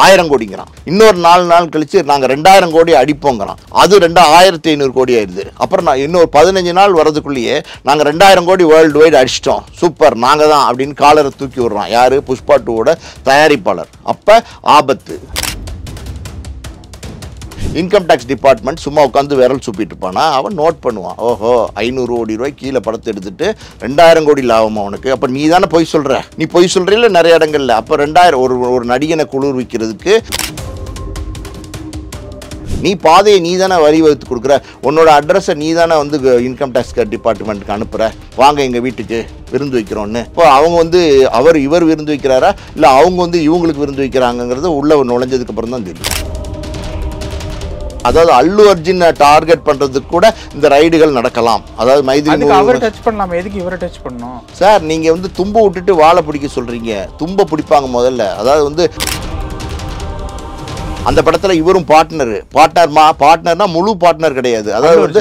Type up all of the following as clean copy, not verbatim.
1000 கோடிங்கிறான். இன்னொரு 4 நாள் கழிச்சு நாங்கள் 2000 கோடி அடிப்போங்கிறான். அது 2500 கோடி ஆயிடுது. அப்புறம் நான் இன்னொரு 15 நாள் வரதுக்குள்ளேயே நாங்கள் 2000 கோடி வேர்ல்டு வைடு அடிச்சிட்டோம், சூப்பர் நாங்கள் தான் அப்படின்னு காலரை தூக்கி விடுறான். யார்? புஷ்பா 2வோட தயாரிப்பாளர். அப்போ ஆபத்து. இன்கம் டேக்ஸ் டிபார்ட்மெண்ட் சும்மா உட்காந்து விரல் சுப்பிட்டு இருப்பானா? அவன் நோட் பண்ணுவான். ஓஹோ 500 கோடி ரூபாய் கீழே படத்தை எடுத்துட்டு 2000 கோடி லாபம் அவனுக்கு. அப்போ நீ தானே பொய் சொல்கிற, நீ பொய் சொல்கிறீல்ல நிறைய இடங்கள்ல. அப்போ 2000 ஒரு நடிகனை குளிர்விக்கிறதுக்கு நீ பாதையை நீ தானே வரி வகுத்து கொடுக்குற. உன்னோட அட்ரஸை நீ தானே வந்து இன்கம் டேக்ஸ் டிபார்ட்மெண்ட்டுக்கு அனுப்புகிற, வாங்க எங்கள் வீட்டுக்கு விருந்து வைக்கிறோன்னு. இப்போ அவங்க இவர் விருந்து வைக்கிறாரா இல்லை அவங்க இவங்களுக்கு விருந்து வைக்கிறாங்கிறது உள்ள நுழைஞ்சதுக்கு அப்புறம் தான் தெரியும். அதாவது அல்லு அர்ஜுன் டார்கெட் பண்றதுக்கு கூட இந்த ரைடுகள் நடக்கலாம். அதாவது மைதிலி அவர் டச் பண்ணலாம், எதுக்கு இவரை டச் பண்ணணும் சார்? நீங்க தும்பு விட்டுட்டு வாழை பிடிக்க சொல்றீங்க. தும்ப பிடிப்பாங்க முதல்ல. அதாவது அந்த படத்துல இவரும் பார்ட்னர்னா முழு பார்ட்னர் கிடையாது. அதாவது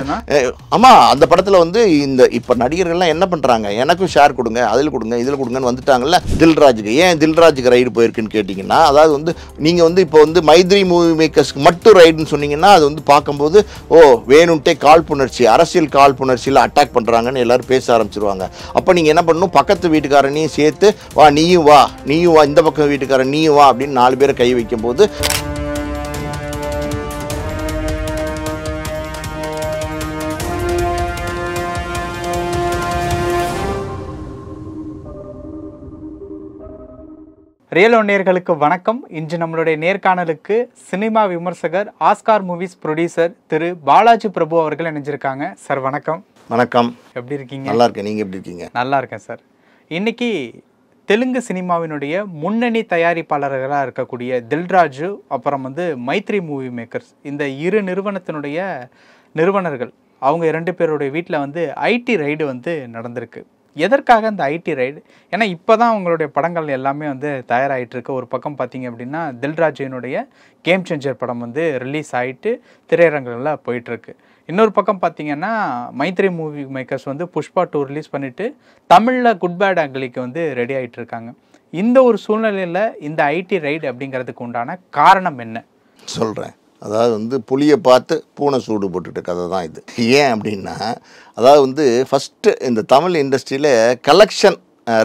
ஆமா, அந்த படத்துல இந்த இப்ப நடிகர்கள்லாம் என்ன பண்றாங்க, எனக்கும் ஷேர் கொடுங்க, அதில் கொடுங்க, இதில் கொடுங்கன்னு வந்துட்டாங்கல்ல. தில்ராஜுக்கு ஏன் தில்ராஜுக்கு ரைடு போயிருக்குன்னு கேட்டிங்கன்னா, அதாவது நீங்க இப்போ மைத்ரி மூவி மேக்கர்ஸ்க்கு மட்டும் ரைடுன்னு சொன்னீங்கன்னா அது பார்க்கும்போது வேணும்ட்டே காழ்ப்புணர்ச்சி, அரசியல் காழ்ப்புணர்ச்சியில் அட்டாக் பண்றாங்கன்னு எல்லாரும் பேச ஆரம்பிச்சிருவாங்க. அப்ப நீங்க என்ன பண்ணணும், பக்கத்து வீட்டுக்காரனையும் சேர்த்து வா, நீயும் வா, இந்த பக்கம் வீட்டுக்காரன் நீயும் வா அப்படின்னு 4 பேரை கை வைக்கும் போது ரியல் நேயர்களுக்கு வணக்கம். இன்று நம்மளுடைய நேர்காணலுக்கு சினிமா விமர்சகர், ஆஸ்கார் மூவிஸ் ப்ரொடியூசர் திரு பாலாஜி பிரபு அவர்கள் இணைஞ்சிருக்காங்க. சார் வணக்கம். வணக்கம். எப்படி இருக்கீங்க? நல்லா இருக்கேன். நீங்க எப்படி இருக்கீங்க? நல்லா இருக்கேன் சார். இன்னைக்கு தெலுங்கு சினிமாவினுடைய முன்னணி தயாரிப்பாளர்களாக இருக்கக்கூடிய தில்ராஜு, அப்புறம் மைத்ரி மூவி மேக்கர்ஸ், இந்த இரு நிறுவனத்தினுடைய நிறுவனர்கள் அவங்க 2 பேருடைய வீட்டில் ஐடி ரைடு நடந்திருக்கு. எதற்காக இந்த ஐடி ரைடு? ஏன்னா இப்போ தான் அவங்களுடைய படங்கள் எல்லாமே தயாராகிட்டுருக்கு. ஒரு பக்கம் பார்த்தீங்க அப்படின்னா தில்ராஜினுடைய கேம் சேஞ்சர் படம் ரிலீஸ் ஆகிட்டு திரையரங்குகளில் போயிட்டுருக்கு. இன்னொரு பக்கம் பார்த்தீங்கன்னா Mythri movie makers Pushpa 2 release பண்ணிவிட்டு தமிழில் குட் பேட் அங்கிலிக்கு ரெடி ஆகிட்டு இருக்காங்க. இந்த ஒரு சூழ்நிலையில் இந்த ஐடி ரைடு அப்படிங்கிறதுக்கு உண்டான காரணம் என்ன சொல்கிறேன். அதாவது புளியை பார்த்து பூனை சூடு போட்டுட்டு கதை தான் இது. ஏன் அப்படின்னா, அதாவது ஃபஸ்ட்டு இந்த தமிழ் இண்டஸ்ட்ரியில் கலெக்ஷன்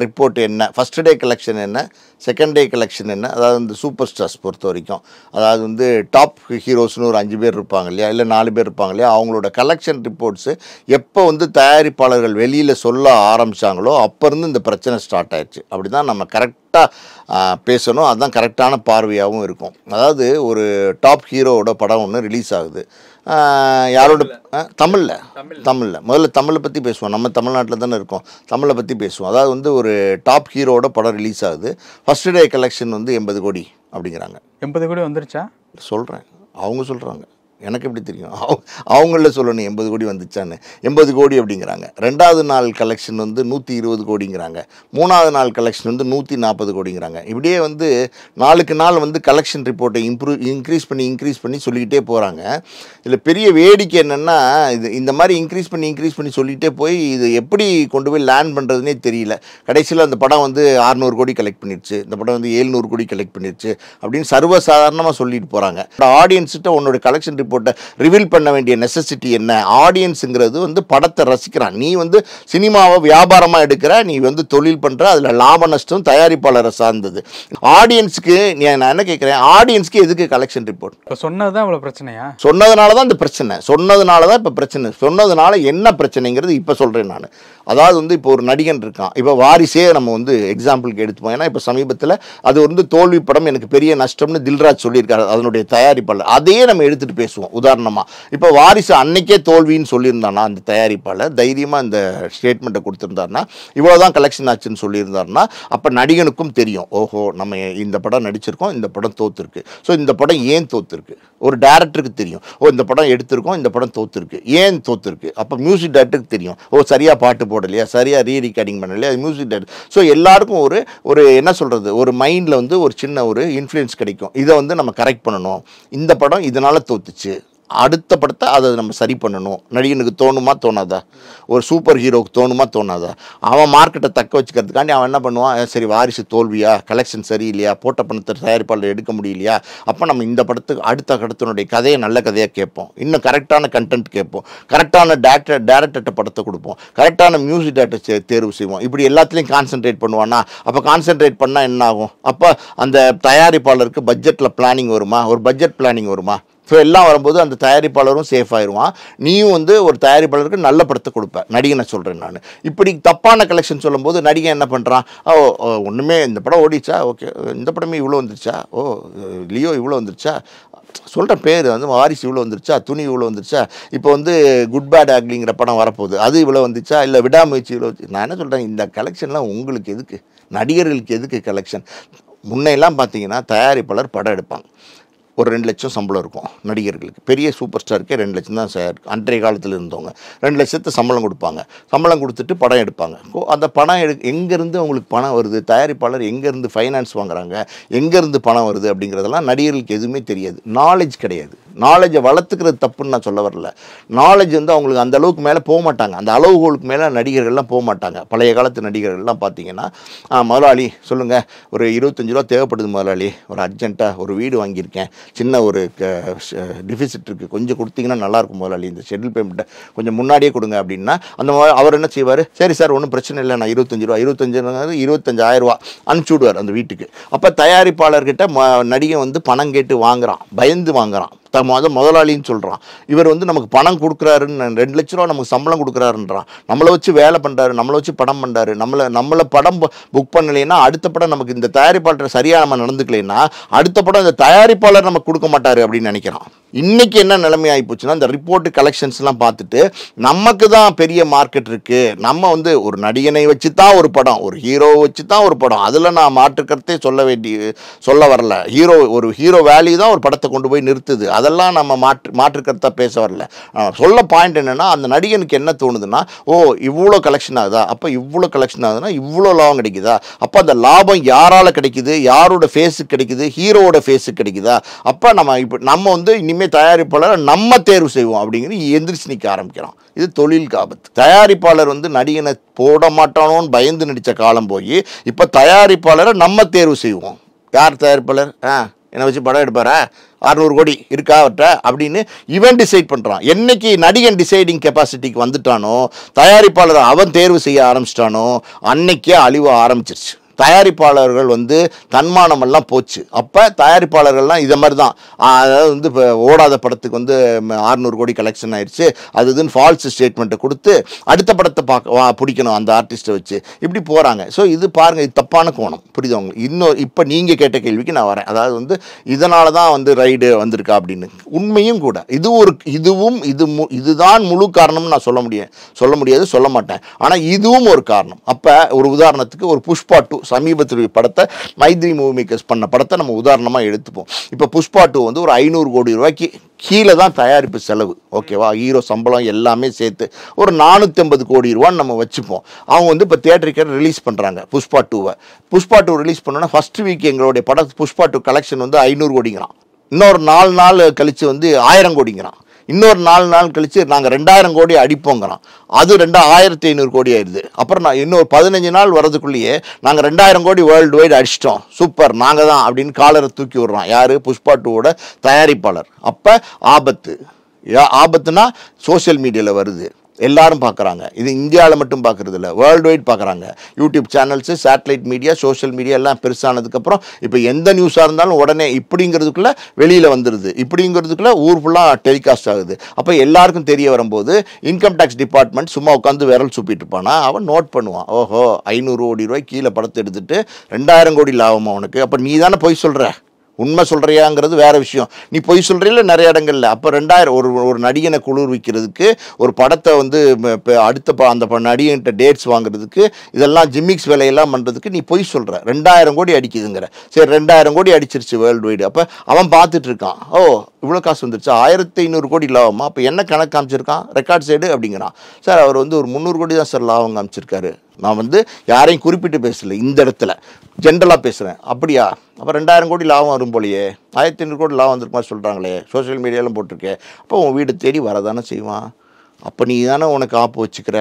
ரிப்போர்ட் என்ன, ஃபஸ்ட் டே கலெக்ஷன் என்ன, செகண்ட் டே கலெக்ஷன் என்ன, அதாவது சூப்பர் ஸ்டார்ஸ் பொறுத்த வரைக்கும், அதாவது டாப் ஹீரோஸ்னு ஒரு 5 பேர் இருப்பாங்க இல்லையா, இல்லை 4 பேர் இருப்பாங்க இல்லையா, அவங்களோட கலெக்ஷன் ரிப்போர்ட்ஸு எப்போ தயாரிப்பாளர்கள் வெளியில் சொல்ல ஆரம்பித்தாங்களோ அப்போ இருந்து இந்த பிரச்சனை ஸ்டார்ட் ஆயிடுச்சு. அப்படி தான் நம்ம கரெக்டாக பேசணும். அதுதான் கரெக்டான பார்வையாகவும் இருக்கும். அதாவது ஒரு டாப் ஹீரோவோட படம் ஒன்று ரிலீஸ் ஆகுது. யாரோட? தமிழில் முதல்ல தமிழை பற்றி பேசுவோம். நம்ம தமிழ்நாட்டில் தானே இருக்கோம், தமிழை பற்றி பேசுவோம். அதாவது ஒரு டாப் ஹீரோவோட படம் ரிலீஸ் ஆகுது. ஃபஸ்ட் டே கலெக்ஷன் 80 கோடி அப்படிங்கிறாங்க. 80 கோடி வந்துருச்சா? சொல்கிறேன், அவங்க சொல்கிறாங்க, எனக்கு எப்படி தெரியும்? அவங்கள சொல்லணும் 80 கோடி வந்துச்சான்னு. 80 கோடி அப்படிங்கிறாங்க. 2வது நாள் கலெக்ஷன் 120 கோடிங்கிறாங்க. 3வது நாள் கலெக்ஷன் 140 கோடிங்கிறாங்க. இப்படியே நாளுக்கு நாள் கலெக்ஷன் ரிப்போர்ட்டை இன்க்ரீஸ் பண்ணி சொல்லிக்கிட்டே போகிறாங்க. இதில் பெரிய வேடிக்கை என்னென்னா, இந்த மாதிரி இன்க்ரீஸ் பண்ணி சொல்லிகிட்டே போய் இது எப்படி கொண்டு போய் லேண்ட் பண்ணுறதுனே தெரியல. கடைசியில் அந்த படம் 600 கோடி கலெக்ட் பண்ணிடுச்சு, இந்த படம் 700 கோடி கலெக்ட் பண்ணிடுச்சு அப்படின்னு சர்வசாதாரணமாக சொல்லிட்டு போகிறாங்க. ஆடியன்ஸ்கிட்ட உன்னோட கலெக்ஷன் ரிப்போர்ட்டை ரிவீல் பண்ண வேண்டிய நெசசிட்டி என்ன? ஆடியன்ஸுங்கிறது படத்தை ரசிக்கிறான். நீ சினிமாவை வியாபாரமாக எடுக்கிற, நீ தொழில் பண்ணுற, அதில் லாப நஷ்டம் தயாரிப்பாளரை சார்ந்தது. ஆடியன்ஸுக்கு நான் என்ன கேட்குறேன், ஆடியன்ஸ்க்கு எதுக்கு கலெக்ஷன் ரிப்போர்ட்? இப்போ சொன்னதுதான் இவ்வளோ பிரச்சனையா? சொன்னதுனால தான் இந்த பிரச்சனை. இப்போ பிரச்சனை. சொன்னதுனால என்ன பிரச்சனைங்கிறது இப்போ சொல்கிறேன் நான். அதாவது இப்போ ஒரு நடிகன் இருக்கான். இப்போ வாரிசே நம்ம எக்ஸாம்பிளுக்கு எடுத்துப்போம். ஏன்னா இப்போ சமீபத்தில் அது தோல்வி படம், எனக்கு பெரிய நஷ்டம்னு தில்ராஜ் சொல்லியிருக்காரு, அதனுடைய தயாரிப்பாளர். அதையே நம்ம எடுத்துகிட்டு பேசுவோம். உதாரணமாக இப்போ வாரிசு அன்னைக்கே தோல்வின்னு சொல்லியிருந்தானா அந்த தயாரிப்பாளர், தைரியமாக இந்த ஸ்டேட்மெண்ட்டை கொடுத்துருந்தாருன்னா, இவ்வளோதான் கலெக்ஷன் ஆச்சுன்னு சொல்லியிருந்தாருன்னா, அப்போ நடிகனுக்கும் தெரியும், ஓஹோ நம்ம இந்த படம் நடிச்சிருக்கோம், இந்த படம் தோத்துருக்கு. ஸோ இந்த படம் ஏன் தோத்துருக்கு? ஒரு டேரக்டருக்கு தெரியும், இந்த படம் எடுத்திருக்கோம், இந்த படம் தோத்துருக்கு, ஏன் தோத்துருக்கு? அப்போ மியூசிக் டேரக்டருக்கு தெரியும், சரியாக பாட்டு போடலையா, சரியாக ரீரிகார்டிங் பண்ணலையா, மியூசிக் டேரக்டர். ஸோ எல்லாருக்கும் ஒரு என்ன சொல்கிறது, ஒரு மைண்டில் ஒரு சின்ன ஒரு இன்ஃப்ளூயன்ஸ் கிடைக்கும். இதை நம்ம கரெக்ட் பண்ணணும், இந்த படம் இதனால் தோத்துச்சு, அடுத்த படத்தை அதை நம்ம சரி பண்ணணும். நடிகனுக்கு தோணுமா தோணாதா? ஒரு சூப்பர் ஹீரோவுக்கு தோணுமா தோணாதா? அவன் மார்க்கெட்டை தக்க வச்சுக்கிறதுக்காண்டி அவன் என்ன பண்ணுவான், சரி வாரிசு தோல்வியா, கலெக்ஷன் சரியில்லையா, போட்ட பணத்தை தயாரிப்பாளர் எடுக்க முடியலையா, அப்போ நம்ம இந்த படத்துக்கு அடுத்த படத்தினுடைய கதையை நல்ல கதையாக கேட்போம், இன்னும் கரெக்டான கண்டென்ட் கேட்போம், கரெக்டான டேரக்டர்கிட்ட படத்தை கொடுப்போம், கரெக்டான மியூசிக் டேரக்டர் தேர்வு செய்வோம். இப்படி எல்லாத்துலேயும் கான்சென்ட்ரேட் பண்ணுவானா? அப்போ கான்சென்ட்ரேட் பண்ணால் என்ன ஆகும்? அப்போ அந்த தயாரிப்பாளருக்கு பட்ஜெட்டில் பிளானிங் வருமா? ஒரு பட்ஜெட் பிளானிங் வருமா? ஸோ எல்லாம் வரும்போது அந்த தயாரிப்பாளரும் சேஃப் ஆயிடுவான். நீயும் வந்து ஒரு தயாரிப்பாளருக்கு நல்ல படத்தை கொடுப்ப. நடிகனை சொல்கிறேன் நான். இப்படி தப்பான கலெக்ஷன் சொல்லும்போது நடிகன் என்ன பண்ணுறான், ஒன்றுமே இந்த படம் ஓடிச்சா, ஓகே இந்த படமே இவ்வளோ வந்துருச்சா, லியோ இவ்வளோ வந்துருச்சா, சொல்கிற பேர் வந்து வாரிசு இவ்வளோ வந்துருச்சா, துணி இவ்வளோ வந்துருச்சா, இப்போ வந்து குட் பேட் ஆக்லிங்கிற படம் வரப்போகுது, அது இவ்வளோ வந்துச்சா, இல்லை விடாமுயற்சி இவ்வளோ. நான் என்ன சொல்கிறேன், இந்த கலெக்ஷன்லாம் உங்களுக்கு எதுக்கு? நடிகர்களுக்கு எதுக்கு கலெக்ஷன்? முன்னையெல்லாம் பார்த்தீங்கன்னா தயாரிப்பாளர் படம் எடுப்பாங்க, ஒரு 2 லட்சம் சம்பளம் இருக்கும் நடிகர்களுக்கு. பெரிய சூப்பர் ஸ்டாருக்கே 2 லட்சம் தான் சார். அன்றைய காலத்தில் இருந்தவங்க 2 லட்சத்தை சம்பளம் கொடுப்பாங்க. சம்பளம் கொடுத்துட்டு படம் எடுப்பாங்க. அந்த படம் எங்கேருந்து அவங்களுக்கு பணம் வருது, தயாரிப்பாளர் எங்கேருந்து ஃபைனான்ஸ் வாங்குறாங்க, எங்கேருந்து பணம் வருது அப்படிங்கிறதெல்லாம் நடிகர்களுக்கு எதுவுமே தெரியாது. நாலேஜ் கிடையாது. நாலேஜை வளர்த்துக்கிறது தப்புன்னு நான் சொல்ல வரல. நாலேஜ் வந்து அவங்களுக்கு அந்த அளவுக்கு மேலே போக மாட்டாங்க, அந்த அளவுகளுக்கு மேலே நடிகர்கள்லாம் போக மாட்டாங்க. பழைய காலத்து நடிகர்கள்லாம் பார்த்தீங்கன்னா, முதலாளி சொல்லுங்கள், ஒரு 25 ரூபா தேவைப்படுது முதலாளி, ஒரு அர்ஜென்ட்டாக ஒரு வீடு வாங்கியிருக்கேன், சின்ன ஒரு டிஃபிசிட் இருக்குது, கொஞ்சம் கொடுத்தீங்கன்னா நல்லாயிருக்கும் முதலாளி, இந்த ஷெட்யூல் பேமெண்ட்டை கொஞ்சம் முன்னாடியே கொடுங்க அப்படின்னா, அந்த அவர் என்ன செய்வார், சரி சார் ஒன்றும் பிரச்சனை இல்லை, நான் 25 ரூபா 25,000 ரூபா அனுப்பிச்சி விடுவார் அந்த வீட்டுக்கு. அப்போ தயாரிப்பாளர்கிட்ட நடிகை வந்து பணம் கேட்டு வாங்குறான், பயந்து வாங்குறான், முதலாளின்னு சொல்கிறான். இவர் வந்து நமக்கு பணம் கொடுக்குறாருன்னு, 2 லட்ச ரூபா நமக்கு சம்பளம் கொடுக்குறாருன்றான், நம்மளை வச்சு வேலை பண்ணுறாரு, நம்மளை வச்சு படம் பண்ணுறாரு, நம்மளை படம் புக் பண்ணலைன்னா அடுத்த படம் நமக்கு இந்த தயாரிப்பாளர் சரியாக நம்ம நடந்துக்கலைன்னா அடுத்த படம் இந்த தயாரிப்பாளர் நமக்கு கொடுக்க மாட்டார் அப்படின்னு நினைக்கிறான். இன்றைக்கி என்ன நிலைமை ஆகிப்போச்சுன்னா, இந்த ரிப்போர்ட்டு கலெக்ஷன்ஸ்லாம் பார்த்துட்டு நமக்கு தான் பெரிய மார்க்கெட் இருக்குது, நம்ம வந்து ஒரு நடிகனை வச்சு தான் ஒரு படம், ஒரு ஹீரோவை வச்சு தான் ஒரு படம், அதில் நான் மாற்றுக்கருத்தே சொல்ல வரல. ஒரு ஹீரோ வேல்யூ தான் ஒரு படத்தை கொண்டு போய் நிறுத்துது, அதெல்லாம் நம்ம மாற்றுக்கருத்தாக பேச வரல. சொல்ல பாயிண்ட் என்னென்னா, அந்த நடிகனுக்கு என்ன தோணுதுன்னா, இவ்வளோ கலெக்ஷன் ஆகுதா, அப்போ இவ்வளோ கலெக்ஷன் ஆகுதுன்னா இவ்வளோ லாபம் கிடைக்குதா, அப்போ அந்த லாபம் யாரால் கிடைக்குது, யாரோட ஃபேஸுக்கு கிடைக்குது, ஹீரோவோட ஃபேஸுக்கு கிடைக்குதா, அப்போ நம்ம வந்து இனிமேல் தயாரிப்பாளரை நம்ம தேர்வு செய்வோம் அப்படிங்கிறது எந்திரிச்சு நிற்க ஆரம்பிக்கிறோம். இது தொழிலுக்கு ஆபத்து. தயாரிப்பாளர் வந்து நடிகனை போட மாட்டானோன்னு பயந்து நடித்த காலம் போய் இப்போ தயாரிப்பாளரை நம்ம தேர்வு செய்வோம். யார் தயாரிப்பாளர், என்னை வச்சு படம் எடுப்பாரா, 600 கோடி இருக்கா அவர்கிட்ட அப்படின்னு இவன் டிசைட் பண்ணுறான். என்னைக்கு நடிகன் டிசைடிங் கெப்பாசிட்டிக்கு வந்துட்டானோ, தயாரிப்பாளரை அவன் தேர்வு செய்ய ஆரம்பிச்சிட்டானோ, அன்னைக்கே அழிவு ஆரம்பிச்சிருச்சு. தயாரிப்பாளர்கள் வந்து தன்மானமெல்லாம் போச்சு. அப்போ தயாரிப்பாளர்கள்லாம் இதை மாதிரி தான், அதாவது வந்து இப்போ ஓடாத படத்துக்கு வந்து 600 கோடி கலெக்ஷன் ஆயிடுச்சு, அதுன்னு ஃபால்ஸ் ஸ்டேட்மெண்ட்டை கொடுத்து அடுத்த படத்தை பிடிக்கணும் அந்த ஆர்டிஸ்ட்டை வச்சு, இப்படி போகிறாங்க. ஸோ இது பாருங்கள், இது தப்பான கோணம், புரியுது உங்களுக்கு? இப்போ நீங்கள் கேட்ட கேள்விக்கு நான் வரேன். அதாவது வந்து இதனால தான் வந்து ரைடு வந்திருக்கா அப்படின்னு. உண்மையும் கூட இதுதான் முழு காரணம்னு நான் சொல்ல முடியாது, சொல்ல மாட்டேன். ஆனால் இதுவும் ஒரு காரணம். அப்போ ஒரு உதாரணத்துக்கு ஒரு புஷ்பா 2 சமீபத்தில் படத்தை மைத்ரி மூவி மேக்கர்ஸ் பண்ண படத்தை நம்ம உதாரணமாக எடுத்துப்போம். இப்போ புஷ்பா 2 வந்து ஒரு 500 கோடி ரூபாய்க்கு கீழே தான் தயாரிப்பு செலவு, ஓகேவா? ஹீரோ சம்பளம் எல்லாமே சேர்த்து ஒரு 450 கோடி ரூபான்னு நம்ம வச்சுப்போம். அவங்க வந்து இப்போ தியேட்டருக்கு ரிலீஸ் பண்ணுறாங்க புஷ்பா 2. புஷ்பா 2 ரிலீஸ் பண்ணோன்னா ஃபர்ஸ்ட் வீக் எங்களுடைய படம் புஷ்பா 2 கலெக்ஷன் வந்து 500 கோடிங்கிறான். இன்னொரு 4 நாள் கழித்து வந்து 1000 கோடிங்கிறான். இன்னொரு 4 நாள் கழித்து நாங்கள் 2000 கோடி அடிப்போங்கிறோம். அது 2500 கோடி ஆயிடுது. அப்புறம் நான் இன்னொரு 15 நாள் வரதுக்குள்ளேயே நாங்கள் 2000 கோடி வேர்ல்டு வைடு அடிச்சிட்டோம், சூப்பர் நாங்கள் தான் அப்படின்னு காலரை தூக்கி விடுறான். யார்? புஷ்பா 2வோட தயாரிப்பாளர். அப்போ ஆபத்துனா சோஷியல் மீடியாவில் வருது, எல்லாரும் பார்க்குறாங்க. இது இந்தியாவில் மட்டும் பார்க்குறது இல்லை, வேர்ல்டு வைட் பார்க்குறாங்க. YouTube channels, satellite media, social media எல்லாம் பெருசானதுக்கப்புறம் இப்போ எந்த நியூஸாக இருந்தாலும் உடனே இப்படிங்கிறதுக்குள்ளே வெளியில் வந்துடுது, இப்படிங்கிறதுக்குள்ளே ஊர் ஃபுல்லாக டெலிகாஸ்ட் ஆகுது. அப்போ எல்லாருக்கும் தெரிய வரும்போது இன்கம் டேக்ஸ் டிபார்ட்மெண்ட் சும்மா உட்காந்து விரல் சுப்பிட்டு இருப்பானா, அவன் நோட் பண்ணுவான். 500 கோடி ரூபாய் கீழே படத்தை எடுத்துட்டு 2000 கோடி லாபமா உனக்கு? அப்போ நீ தானே போய் சொல்கிற, உண்மை சொல்கிறியாங்கிறது வேறு விஷயம். நீ பொய் சொல்கிறீல்ல நிறைய இடங்கள்ல. அப்போ 2000 ஒரு நடிகனை குளிர்விக்கிறதுக்கு, ஒரு படத்தை வந்து அடுத்த அந்த நடிகன்கிட்ட டேட்ஸ் வாங்குறதுக்கு, இதெல்லாம் ஜிம்மிக்ஸ் வேலையெல்லாம் பண்ணுறதுக்கு நீ பொய் சொல்கிற. 2000 கோடி அடிக்குதுங்கிற. சரி 2000 கோடி அடிச்சிருச்சு வேர்ல்டு வைடு. அப்போ அவன் பார்த்துட்டு இருக்கான், இவ்வளோ காசு வந்துருச்சு, 1500 கோடி லாபமா, அப்போ என்ன கணக்கு காமிச்சிருக்கான், ரெக்கார்ட் சைடு அப்படிங்கிறான். சார் அவர் வந்து ஒரு 300 கோடி தான் சார் லாபம் காமிச்சிருக்காரு. நான் வந்து யாரையும் குறிப்பிட்டு பேசலை, இந்த இடத்துல ஜென்ரலாக பேசுகிறேன். அப்படியா, அப்போ 2000 கோடி லாபம் வரும் போலையே, 1500 கோடி லாபம் வந்திருக்குமா சொல்கிறாங்களே, சோஷியல் மீடியாலும் போட்டிருக்கேன். அப்போ உன் வீடு தேடி வரதானே செய்வான். அப்போ நீ தானே உனக்கு ஆப்பு வச்சுக்கிற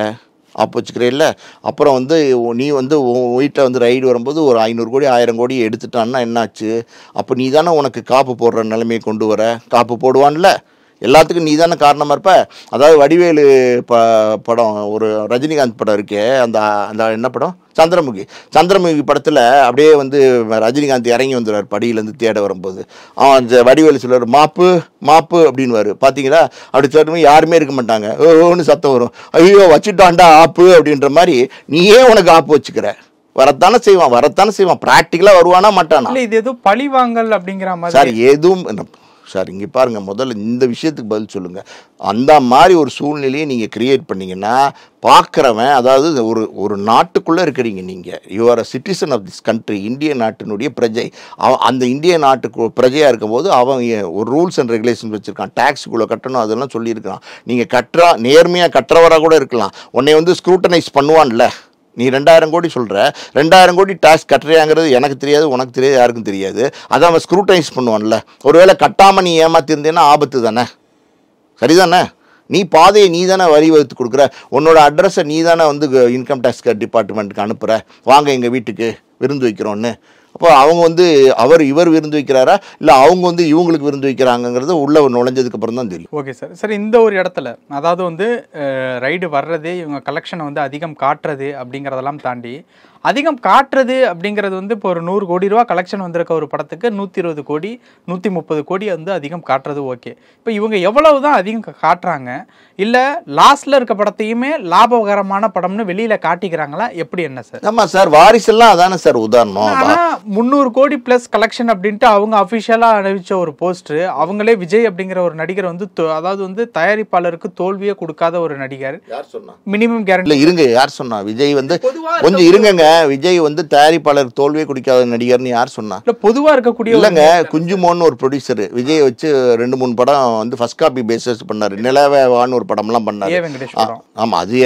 இல்லை. அப்புறம் வந்து நீ வந்து உன் வீட்டில் வந்து ரைடு வரும்போது ஒரு 500 கோடி 1000 கோடி எடுத்துட்டான்னா என்னாச்சு? அப்போ நீ தானே உனக்கு காப்பு போடுற நிலைமையை கொண்டு வர. காப்பு போடுவான்ல, எல்லாத்துக்கும் நீ தானே காரணமாக இருப்ப. அதாவது வடிவேலு படம், ஒரு ரஜினிகாந்த் படம் இருக்கே, அந்த என்ன படம், சந்திரமுகி படத்தில் அப்படியே வந்து ரஜினிகாந்த் இறங்கி வந்துடுவார் படியிலேருந்து தேட வரும்போது. அவன் அந்த வடிவேலு சொல்லுவார், மாப்பு அப்படின்வார். பார்த்தீங்களா, அப்படி சொல்லும்போது யாருமே இருக்க மாட்டாங்க, ஓன்னு சத்தம் வரும், ஐயோ வச்சுட்டான்டா ஆப்பு அப்படின்ற மாதிரி. நீயே உனக்கு ஆப்பு வச்சுக்கிற. வரத்தானே செய்வான். ப்ராக்டிக்கலாக வருவானா மாட்டானா? இது எதுவும் பழிவாங்கல் அப்படிங்கிற மாதிரி சார். எதுவும் சார், இங்கே பாருங்கள், முதல்ல இந்த விஷயத்துக்கு பதில் சொல்லுங்கள். அந்த மாதிரி ஒரு சூழ்நிலையை நீங்கள் கிரியேட் பண்ணிங்கன்னா பார்க்குறவன், அதாவது ஒரு நாட்டுக்குள்ளே இருக்கிறீங்க நீங்கள், you are a citizen of this country, இந்திய நாட்டினுடைய பிரஜை. அந்த இந்திய நாட்டுக்கு பிரஜையாக இருக்கும்போது அவன் ஒரு ரூல்ஸ் அண்ட் ரெகுலேஷன்ஸ் வச்சுருக்கான், டேக்ஸுக்குள்ளே கட்டணும் அதெல்லாம் சொல்லியிருக்கான். நீங்கள் நேர்மையாக கட்டுறவராக கூட இருக்கலாம், உன்னை வந்து ஸ்க்ரூட்டனைஸ் பண்ணுவான்ல. நீ 2000 கோடி சொல்கிற, 2000 கோடி டேக்ஸ் கட்டுறியாங்கிறது எனக்கு தெரியாது, உனக்கு தெரியாது, யாருக்கும் தெரியாது. அதை அவன் ஸ்க்ரூட்டைஸ் பண்ணுவான்ல. ஒருவேளை கட்டாமல் நீ ஏமாத்திருந்தேன்னா ஆபத்து தானே, சரிதானே? நீ பாதையை நீ தானே வரி வகுத்து கொடுக்குற, உன்னோட அட்ரஸை நீ தானே வந்து இன்கம் டேக்ஸ் டிபார்ட்மெண்ட்டுக்கு அனுப்புகிற, வாங்க எங்கள் வீட்டுக்கு விருந்து வைக்கிறோன்னு. அப்போ அவங்க வந்து இவர் விருந்து வைக்கிறாரா, இல்லை அவங்க வந்து இவங்களுக்கு விருந்து வைக்கிறாங்கிறது உள்ளே நுழைஞ்சதுக்கு அப்புறம் தான் தெரியும். Okay sir. சார், இந்த ஒரு இடத்துல அதாவது வந்து ரைடு வர்றது, இவங்க கலெக்ஷனை வந்து அதிகம் காட்டுறது அப்படிங்கிறதெல்லாம் தாண்டி, அதிகம் காட்டுறது அப்படிங்கிறது வந்து இப்போ ஒரு 100 கோடி ரூபா கலெக்ஷன் வந்திருக்க ஒரு படத்துக்கு 120 கோடி 130 கோடி வந்து அதிகம் காட்டுறது ஓகே. இப்போ இவங்க எவ்வளவு தான் அதிகம் காட்டுறாங்க, இல்லை லாஸ்ட்ல இருக்க படத்தையுமே லாபகரமான படம்னு வெளியில காட்டிக்கிறாங்களா, எப்படி என்ன சார்? ஆமாம் சார், வாரிசெல்லாம் அதானே சார் உதாரணம். ஆனால் 300 கோடி ப்ளஸ் கலெக்ஷன் அப்படின்ட்டு அவங்க அஃபிஷியலாக அறிவிச்ச ஒரு போஸ்டர், அவங்களே விஜய் அப்படிங்கிற ஒரு நடிகர் வந்து அதாவது வந்து தயாரிப்பாளருக்கு தோல்வியே கொடுக்காத ஒரு நடிகர், மினிமம் கேரண்டி இருங்க. யார் சொன்னா விஜய் வந்து, கொஞ்சம் இருங்க, விஜய் வந்து தயாரிப்பாளர் தோல்வியே குடிக்காத நடிகர்னு யார் சொன்னா? பொதுவா இருக்கக்கூடிய இல்லைங்க, குஞ்சுமோன்னு ஒரு ப்ரொடியூசர் விஜய் வச்சு 2-3 படம் வந்து ஃபர்ஸ்ட் காப்பி பேசஸ் பண்ணாரு. நிலவேவான்னு ஒரு படம்லாம் பண்ணாரு. ஆமா, அது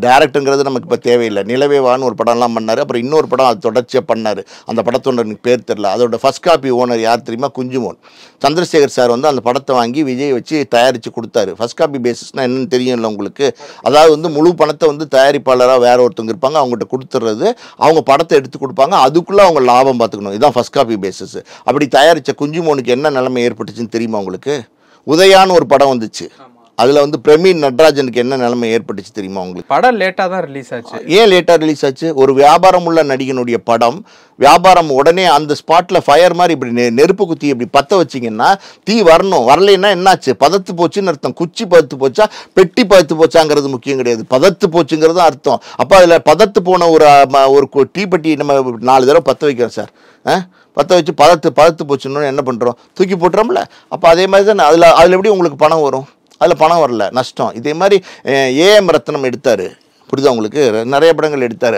டேரக்டருங்கிறது நமக்கு இப்போ தேவையில்லை. நிலவேவான்னு ஒரு படம்லாம் பண்ணாரு. அப்புறம் இன்னொரு படம் அது தொடர்ச்சியாக பண்ணாரு. அந்த படத்தோட எனக்கு பேர் தெரியல. அதோட ஃபர்ஸ்ட் காப்பி ஓனர் யார் தெரியுமா? குஞ்சுமோன். சந்திரசேகர் சார் வந்து அந்த படத்தை வாங்கி விஜய் வச்சு தயாரித்து கொடுத்தாரு. ஃபர்ஸ்ட் காப்பி பேசிஸ்னால் என்னன்னு தெரியும்ல உங்களுக்கு? அதாவது வந்து முழு பணத்தை வந்து தயாரிப்பாளராக வேற ஒருத்தவங்க இருப்பாங்க, அவங்ககிட்ட கொடுத்துட்றது, அவங்க படத்தை எடுத்து கொடுப்பாங்க, அதுக்குள்ளே அவங்க லாபம் பார்த்துக்கணும். இதுதான் ஃபர்ஸ்ட் காப்பி பேசிஸ். அப்படி தயாரித்த குஞ்சுமோனுக்கு என்ன நிலைமை ஏற்பட்டுச்சுன்னு தெரியுமா உங்களுக்கு? உதயான்னு ஒரு படம் வந்துச்சு, அதில் வந்து பிரமீன் நடராஜனுக்கு என்ன நிலைமை ஏற்பட்டுச்சு தெரியுமா உங்களுக்கு? படம் லேட்டாக தான் ரிலீஸ் ஆச்சு. ஏன் லேட்டாக ரிலீஸ் ஆச்சு? ஒரு வியாபாரம் உள்ள நடிகனுடைய படம், வியாபாரம் உடனே அந்த ஸ்பாட்டில் ஃபயர் மாதிரி இப்படி நெருப்பு குத்தி இப்படி பற்ற வச்சிங்கன்னா தீ வரணும். வரலைன்னா என்னாச்சு? பதத்து போச்சுன்னு அர்த்தம். குச்சி பதத்து போச்சா பெட்டி பதத்து போச்சாங்கிறது முக்கியம் கிடையாது, பதத்து போச்சுங்கிறது அர்த்தம். அப்போ அதில் பதத்து போன ஒரு தீப்பெட்டி நம்ம 4 தடவை பற்ற வைக்கிறோம் சார். பற்ற வச்சு பதத்து போச்சுன்னு என்ன பண்ணுறோம்? தூக்கி போட்டுறோம்ல. அப்போ அதே மாதிரி தான் அதில் எப்படி உங்களுக்கு பணம் வரும்? அதில் பணம் வரல, நஷ்டம். இதே மாதிரி ஏஎம் ரத்னம் எடுத்தார், புரியுதா உங்களுக்கு? நிறைய படங்கள் எடுத்தார்.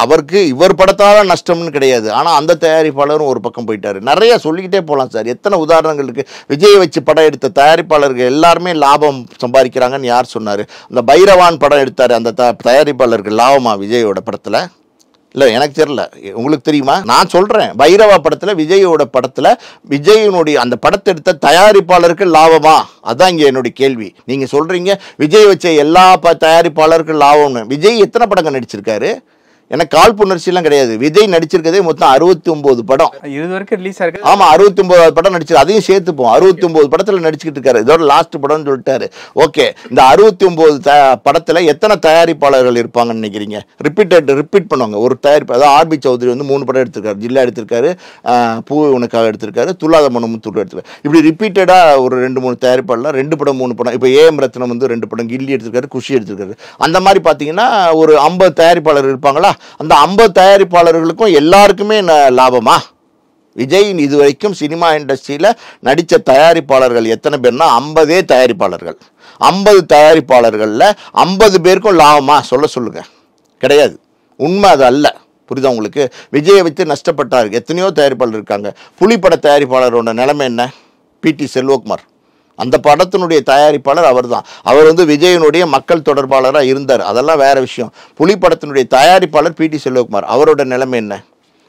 அவருக்கு இவர் படத்தால் நஷ்டம்னு கிடையாது, ஆனால் அந்த தயாரிப்பாளரும் ஒரு பக்கம் போயிட்டார். நிறைய சொல்லிக்கிட்டே போகலாம் சார், எத்தனை உதாரணங்கள் இருக்குது. விஜய் வச்சு படம் எடுத்த தயாரிப்பாளர்கள் எல்லாருமே லாபம் சம்பாதிக்கிறாங்கன்னு யார் சொன்னார்? அந்த பைரவான் படம் எடுத்தார், அந்த தயாரிப்பாளருக்கு லாபமா விஜயோட படத்தில்? இல்லை, எனக்கு தெரியல, உங்களுக்கு தெரியுமா? நான் சொல்கிறேன், பைரவா படத்தில், விஜயோட படத்தில், விஜயனுடைய அந்த படத்தை எடுத்த தயாரிப்பாளருக்கு லாபமா? அதான் இங்கே என்னுடைய கேள்வி. நீங்கள் சொல்கிறீங்க விஜய் வச்ச எல்லா தயாரிப்பாளருக்கும் லாபம்னு. விஜய் எத்தனை படங்கள் நடிச்சிருக்காரு? எனக்கு காழ்ப்புணர்ச்சியெல்லாம் கிடையாது. விஜய் நடிச்சிருக்கதே மொத்தம் 69 படம். இது வரைக்கும் ரிலீஸ் ஆயிருக்கு. ஆமாம், 69 படம் நடிச்சிரு, அதையும் சேர்த்துப்போம். 69 படத்தில் நடிச்சுக்கிட்டு இருக்காரு. இதோட லாஸ்ட் படம்னு சொல்லிட்டாரு. ஓகே, இந்த 69 படத்தில் எத்தனை தயாரிப்பாளர்கள் இருப்பாங்கன்னு நினைக்கிறீங்க? ரிப்பீட் பண்ணுவாங்க ஒரு தயாரிப்பு. அதாவது ஆர்பி சௌத்ரி வந்து 3 படம் எடுத்திருக்காரு, ஜில்லா எடுத்திருக்காரு, பூ உனக்காக எடுத்திருக்காரு, துல்லாத மனமுத்தூர் எடுத்திருக்காரு. இப்படி ரிப்பீட்டடாக ஒரு 2-3 தயாரிப்பாளர் 2 படம் 3 படம். இப்போ ஏஎம் ரத்னம் வந்து 2 படம், கில்லி எடுத்திருக்காரு, குஷி எடுத்திருக்காரு. அந்த மாதிரி பார்த்தீங்கன்னா ஒரு 50 தயாரிப்பாளர் இருப்பாங்களா? அந்த 50 தயாரிப்பாளர்களுக்கும் எல்லாருக்குமே லாபமா? விஜய் இது வரைக்கும் சினிமா இண்டஸ்ட்ரியில் நடித்த தயாரிப்பாளர்கள் எத்தனை பேர்னா 50 தயாரிப்பாளர்கள். 50 தயாரிப்பாளர்களில் 50 பேருக்கும் லாபமா? சொல்லுங்க. கிடையாது, உண்மை அது அல்ல. புரியுதா உங்களுக்கு? விஜயை வைத்து நஷ்டப்பட்டார் எத்தனையோ தயாரிப்பாளர் இருக்காங்க. புலிப்பட தயாரிப்பாளரோட நிலைமை என்ன? பிடி செல்வகுமார். அந்த படத்தினுடைய தயாரிப்பாளர் அவர் தான். அவர் வந்து விஜயனுடைய மக்கள் தொடர்பாளராக இருந்தார், அதெல்லாம் வேற விஷயம். புலி படத்தினுடைய தயாரிப்பாளர் பிடி செல்வகுமார். அவரோட நிலைமை என்ன?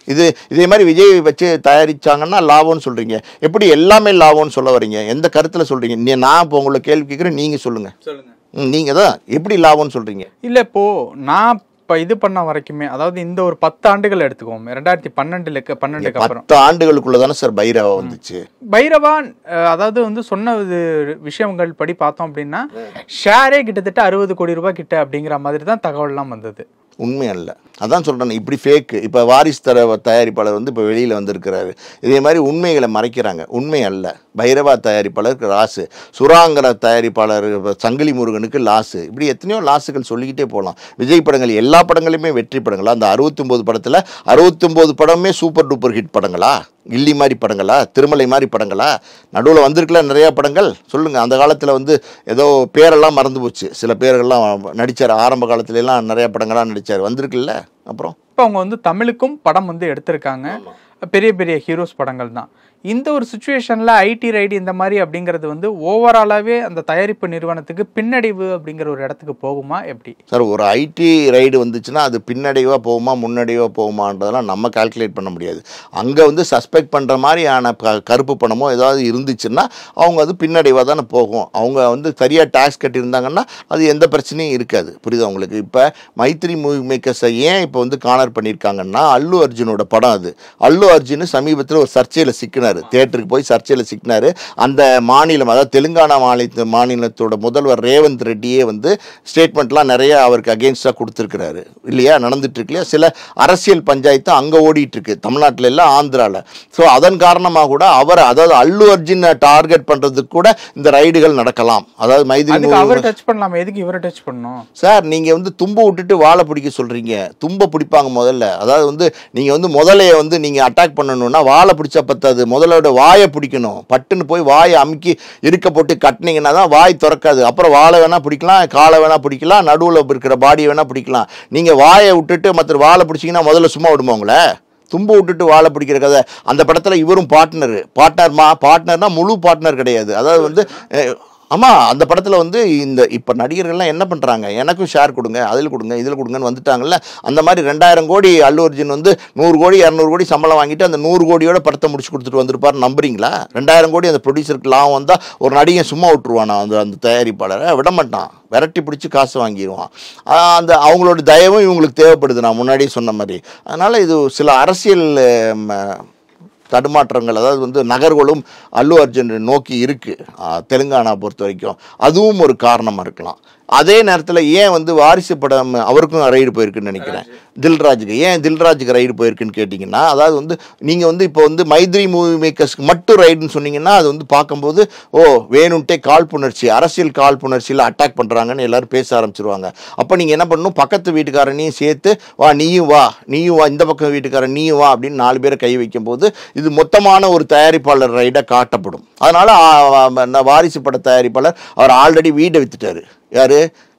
இதே மாதிரி விஜய் வச்சு தயாரிச்சாங்கன்னா லாபம்னு சொல்றீங்க. எப்படி எல்லாமே லாபம்னு சொல்ல வரீங்க? எந்த கருத்தில் சொல்றீங்க? நான் இப்போ உங்களை கேள்வி கேட்குறேன், நீங்க சொல்லுங்க. நீங்க தான் எப்படி லாபம்னு சொல்றீங்க? இல்லை, இப்போ நான் இப்போ இது பண்ண வரைக்குமே, அதாவது இந்த ஒரு 10 ஆண்டுகள் எடுத்துக்கோம், 2012 அப்புறம் 10 ஆண்டுகளுக்குள்ள தானே சார் பைரவா வந்துச்சு. பைரவா அதாவது வந்து சொன்ன விஷயங்கள் படி பார்த்தோம் அப்படின்னா ஷேரே கிட்டத்தட்ட 60 கோடி ரூபாய் கிட்ட அப்படிங்கிற மாதிரி தான் தகவல்லாம் வந்தது. உண்மை அல்ல, அதான் சொல்கிறேன். இப்படி ஃபேக்கு. இப்போ வாரிசு தயாரிப்பாளர் வந்து இப்போ வெளியில் வந்திருக்கிறாரு. இதே மாதிரி உண்மைகளை மறைக்கிறாங்க. உண்மை அல்ல. பைரவா தயாரிப்பாளருக்கு லாஸு, சுறாங்கிற தயாரிப்பாளர் சங்கிலி முருகனுக்கு லாஸு, இப்படி எத்தனையோ லாஸுகள் சொல்லிக்கிட்டே போகலாம். விஜய் படங்கள் எல்லா படங்களுமே வெற்றி படங்களா? அந்த 69 படத்தில் 69 படமே சூப்பர் டூப்பர் ஹிட் படங்களா? கில்லி மாதிரி படங்களா? திருமலை மாதிரி படங்களா? நடுவில் வந்திருக்கல நிறையா படங்கள் சொல்லுங்கள். அந்த காலத்தில் வந்து ஏதோ பேரெல்லாம் மறந்து போச்சு, சில பேர்கள்லாம் நடித்தார். ஆரம்ப காலத்துலலாம் நிறையா படங்கள்லாம் நடித்தார், வந்திருக்குல்ல. அப்புறம் இப்போ அவங்க வந்து தமிழுக்கும் படம் வந்து எடுத்திருக்காங்க, பெரிய பெரிய ஹீரோஸ் படங்கள் தான். இந்த ஒரு சுச்சுவேஷனில் ஐடி ரைடு இந்த மாதிரி அப்படிங்கிறது வந்து ஓவராலாகவே அந்த தயாரிப்பு நிறுவனத்துக்கு பின்னடைவு அப்படிங்கிற ஒரு இடத்துக்கு போகுமா எப்படி சார்? ஒரு ஐடி ரைடு வந்துச்சுன்னா அது பின்னடைவாக போகுமா முன்னடைவாக போகுமான்றதெல்லாம் நம்ம கால்குலேட் பண்ண முடியாது. அங்கே வந்து சஸ்பெக்ட் பண்ணுற மாதிரியான கருப்பு பணமோ ஏதாவது இருந்துச்சுன்னா அவங்க அது பின்னடைவாக தானே போகும். அவங்க வந்து சரியாக டேக்ஸ் கட்டியிருந்தாங்கன்னா அது எந்த பிரச்சனையும் இருக்காது. புரியுது அவங்களுக்கு? இப்போ மைத்ரி மூவி மேக்கர்ஸை ஏன் இப்போ வந்து கார்னர் பண்ணியிருக்காங்கன்னா, அல்லு அர்ஜுனோட படம் அது. அல்லு அர்ஜுன் சமீபத்தில் ஒரு சர்ச்சையில் சிக்கினார், தியேட்டருக்கு போய் சர்ச்சையில் சிக்கினார். அந்த மாநிலம், அதாவது தெலுங்கானா மாநிலத்தோட முதல்வர் ரேவந்த் ரெட்டியே வந்து ஸ்டேட்மெண்ட்லாம் நிறைய அவருக்கு அகெயின்ஸ்டாக கொடுத்துருக்கிறாரு இல்லையா? நடந்துட்டு இருக்கு இல்லையா? சில அரசியல் பஞ்சாயத்து அங்கே ஓடிட்டு இருக்கு, தமிழ்நாட்டில் இல்லை ஆந்திராவில். ஸோ அதன் காரணமாக கூட அவர், அதாவது அல்லு அர்ஜுனை டார்கெட் பண்ணுறதுக்கு கூட இந்த ரைடுகள் நடக்கலாம். அதாவது மைத்ரி அவர் டச் பண்ணலாம், எதுக்கு இவரை டச் பண்ணணும் சார்? நீங்கள் வந்து தும்பு விட்டுட்டு வாழை பிடிக்க சொல்கிறீங்க. தும்பை பிடிப்பாங்க முதல்ல. அதாவது வந்து நீங்கள் வந்து முதலையை வந்து நீங்கள் அட்டாக் பண்ணணும்னா வாழை பிடிச்சா பத்தாது, முதலோட வாயை பிடிக்கணும். பட்டுன்னு போய் வாயை அமுக்கி இருக்க போட்டு கட்டினீங்கன்னா தான் வாய் திறக்காது. அப்புறம் வாழை வேணா பிடிக்கலாம், காலை வேணா பிடிக்கலாம், நடுவில் இருக்கிற பாடியை வேணா பிடிக்கலாம். நீங்கள் வாயை விட்டுட்டு மற்ற வாழை பிடிச்சிங்கன்னா முதல்ல சும்மா விடுமா உங்களை? தும்பு விட்டுட்டு வாழை பிடிக்கிற கதை. அந்த படத்தில் இவரும் பார்ட்னர்னா முழு பார்ட்னர் கிடையாது. அதாவது வந்து ஆமாம், அந்த படத்தில் வந்து இந்த இப்போ நடிகர்கள்லாம் என்ன பண்ணுறாங்க, எனக்கும் ஷேர் கொடுங்க, அதில் கொடுங்க, இதில் கொடுங்கன்னு வந்துட்டாங்கல்ல. அந்த மாதிரி 2000 கோடி அல்லு அர்ஜுன் வந்து 100 கோடி 200 கோடி சம்பளம் வாங்கிட்டு அந்த 100 கோடியோட படத்தை முடிச்சு கொடுத்துட்டு வந்திருப்பார். நம்புறீங்களா? 2000 கோடி அந்த ப்ரொடியூசருக்கு லாபம் வந்தால் ஒரு நடிகை சும்மா விட்டுருவானா? அந்த தயாரிப்பாளரை விட மாட்டான், விரட்டி பிடிச்சி காசு வாங்கிடுவான். அந்த அவங்களோட தயவும் இவங்களுக்கு தேவைப்படுது, நான் முன்னாடியே சொன்ன மாதிரி. அதனால் இது சில அரசியல் தடுமாற்றங்கள், அதாவது வந்து நகர்களும் அல்லு அர்ஜுன் நோக்கி இருக்குது தெலுங்கானா பொறுத்த வரைக்கும். அதுவும் ஒரு காரணமாக இருக்கலாம். அதே நேரத்தில் ஏன் வந்து வாரிசு படம் அவருக்கும் ரைடு போயிருக்குன்னு நினைக்கிறேன். தில்ராஜுக்கு ஏன் தில்ராஜுக்கு ரைடு போயிருக்குன்னு கேட்டிங்கன்னா, அதாவது வந்து நீங்கள் வந்து இப்போ வந்து மைத்ரி மூவி மேக்கர்ஸ்க்கு மட்டும் ரைடுன்னு சொன்னீங்கன்னா அது வந்து பார்க்கும்போது வேணுன்ட்டே காழ்ப்புணர்ச்சி, அரசியல் காழ்ப்புணர்ச்சியில் அட்டாக் பண்ணுறாங்கன்னு எல்லோரும் பேச ஆரம்பிச்சிருவாங்க. அப்போ நீங்கள் என்ன பண்ணணும், பக்கத்து வீட்டுக்காரனையும் சேர்த்து நீயும் வா, இந்த பக்கம் வீட்டுக்காரன் நீயும் வா அப்படின்னு 4 பேரை கை வைக்கும்போது இது மொத்தமான ஒரு தயாரிப்பாளர் ரைடாக காட்டப்படும். அதனால் வாரிசு பட தயாரிப்பாளர் அவர் ஆல்ரெடி வீடை வித்துட்டாரு. யார்?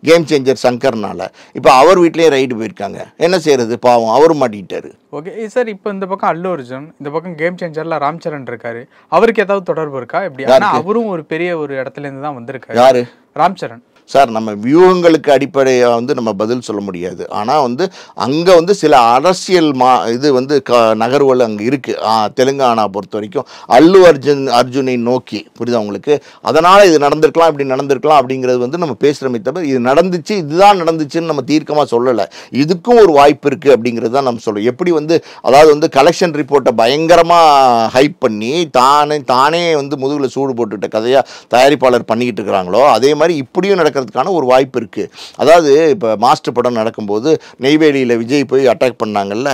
கேம் சேஞ்சர் சங்கர்னால. இப்போ அவர் வீட்லேயே ரைடு போயிருக்காங்க. என்ன செய்யறது, பாவம் அவரும் மாட்டிக்கிட்டாரு. ஓகே சார், இப்போ இந்த பக்கம் அல்லு அர்ஜுன், இந்த பக்கம் கேம் சேஞ்சர்ல ராம்சரண் இருக்காரு. அவருக்கு ஏதாவது தொடர்பு இருக்கா எப்படி? ஆனா அவரும் ஒரு பெரிய ஒரு இடத்துல இருந்து தான் வந்திருக்காரு. யாரு? ராம்சரண். சார், நம்ம வியூகங்களுக்கு அடிப்படையாக வந்து நம்ம பதில் சொல்ல முடியாது. ஆனால் வந்து அங்கே வந்து சில அரசியல் இது வந்து நகர்வுகள் அங்கே இருக்குது தெலுங்கானா பொறுத்த வரைக்கும் அல்லு அர்ஜுனை நோக்கி. புரியுதா உங்களுக்கு? அதனால் இது நடந்திருக்கலாம், இப்படி நடந்திருக்கலாம் அப்படிங்கிறது வந்து நம்ம பேசுகிறோமே தவிர இது நடந்துச்சு, இதுதான் நடந்துச்சுன்னு நம்ம தீர்க்கமாக சொல்லலை. இதுக்கும் ஒரு வாய்ப்பு இருக்குது அப்படிங்கிறது தான் நம்ம சொல்கிறோம். எப்படி வந்து அதாவது வந்து கலெக்ஷன் ரிப்போர்ட்டை பயங்கரமாக ஹைப் பண்ணி தானே வந்து முதுகில் சூடு போட்டுட்ட கதையாக தயாரிப்பாளர் பண்ணிக்கிட்டு இருக்கிறாங்களோ, அதே மாதிரி இப்படியும் நடக்கிறதுக்கான ஒரு வாய்ப்பு இருக்குது. அதாவது இப்போ மாஸ்டர் படம் நடக்கும்போது நெய்வேலியில் விஜய் போய் அட்டாக் பண்ணாங்கல்ல,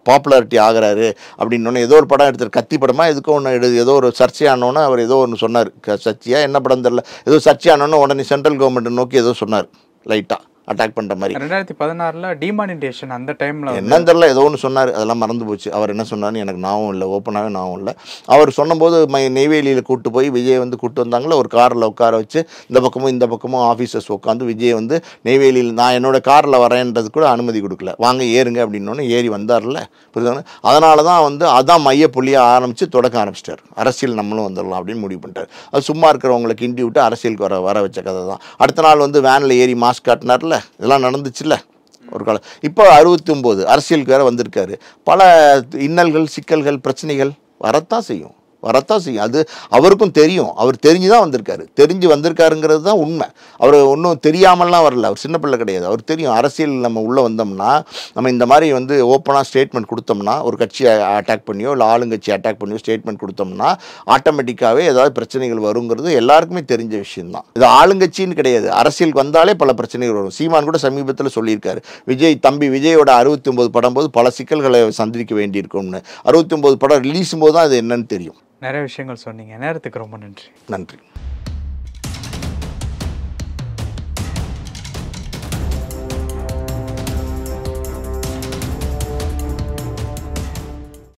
பாப்புலாரிட்டி ஆகிறாரு அப்படின்னோடனே ஏதோ ஒரு படம் எடுத்தார், கத்தி படமாக எதுக்கோ ஒன்று ஏதோ ஒரு சர்ச்சையானோன்னு அவர் ஏதோ ஒன்று சொன்னார். சர்ச்சையாக என்ன படம் தெரில, ஏதோ சர்ச்சையானோன்னு உடனே சென்ட்ரல் கவர்மெண்ட்டை நோக்கி ஏதோ சொன்னார் லைட்டாக. அட்டாக் பண்ணுற மாதிரி. 2016 டிமானிட்டேஷன் அந்த டைமில் என்னன்னு தெரியல, ஏதோ ஒன்று சொன்னார், அதெல்லாம் மறந்து போச்சு. அவர் என்ன சொன்னார்னு எனக்கு ஞாபகம் இல்லை, ஓப்பனாகவே ஞாபகம் இல்லை. அவர் சொன்னபோது நெய்வேலியில் கூப்பிட்டு போய் விஜய் வந்து கூப்பிட்டு வந்தாங்களே, ஒரு காரில் உட்கார வச்சு இந்த பக்கமும் ஆஃபீஸர்ஸ் உட்காந்து விஜய் வந்து நெய்வேலியில் நான் என்னோட காரில் வரேன்றது கூட அனுமதி கொடுக்கல, வாங்க ஏறுங்க அப்படின்னோடனே ஏறி வந்தார்ல. புரியுது? அதனால தான் வந்து அதான் மையப்புள்ளியாக ஆரம்பித்து தொடக்க ஆரம்பிச்சிட்டார். அரசியல் நம்மளும் வந்துடலாம் அப்படின்னு முடிவு பண்ணிட்டார். அது சும்மா இருக்கிறவங்களை கிண்டி விட்டு அரசியலுக்கு வர வச்ச கதை தான். அடுத்த நாள் வந்து வேனில் ஏறி மாஸ்க் காட்டினார்ல, இதெல்லாம் நடந்துச்சுல்ல ஒரு காலம். இப்போ 69 அரசியலுக்கு வேறு வந்திருக்காரு. பல இன்னல்கள், சிக்கல்கள், பிரச்சனைகள் வரத்தான் செய்யும். அது அவருக்கும் தெரியும். அவர் தெரிஞ்சு தான் வந்திருக்காரு. தெரிஞ்சு வந்திருக்காருங்கிறது தான் உண்மை. அவர் ஒன்றும் தெரியாமலாம் வரல. அவர் சின்ன பிள்ளை கிடையாது. அவர் தெரியும் அரசியல் நம்ம உள்ளே வந்தோம்னா, நம்ம இந்த மாதிரி வந்து ஓப்பனாக ஸ்டேட்மெண்ட் கொடுத்தோம்னா, ஒரு கட்சியை அட்டாக் பண்ணியோ இல்லை ஆளுங்கட்சி அட்டாக் பண்ணியோ ஸ்டேட்மெண்ட் கொடுத்தோம்னா ஆட்டோமேட்டிக்காகவே ஏதாவது பிரச்சனைகள் வருங்கிறது எல்லாருக்குமே தெரிஞ்ச விஷயம்தான். இது ஆளுங்கட்சின்னு கிடையாது, அரசியலுக்கு வந்தாலே பல பிரச்சனைகள் வரும். சீமான் கூட சமீபத்தில் சொல்லியிருக்காரு, விஜயோட 69 படம் போது பல சிக்கல்களை சந்திக்க வேண்டியிருக்கும்னு. 69 படம் ரிலீஸும் போது தான் அது என்னன்னு தெரியும். நிறைய விஷயங்கள் சொன்னீங்க. நேரத்துக்கு ரொம்ப நன்றி. நன்றி.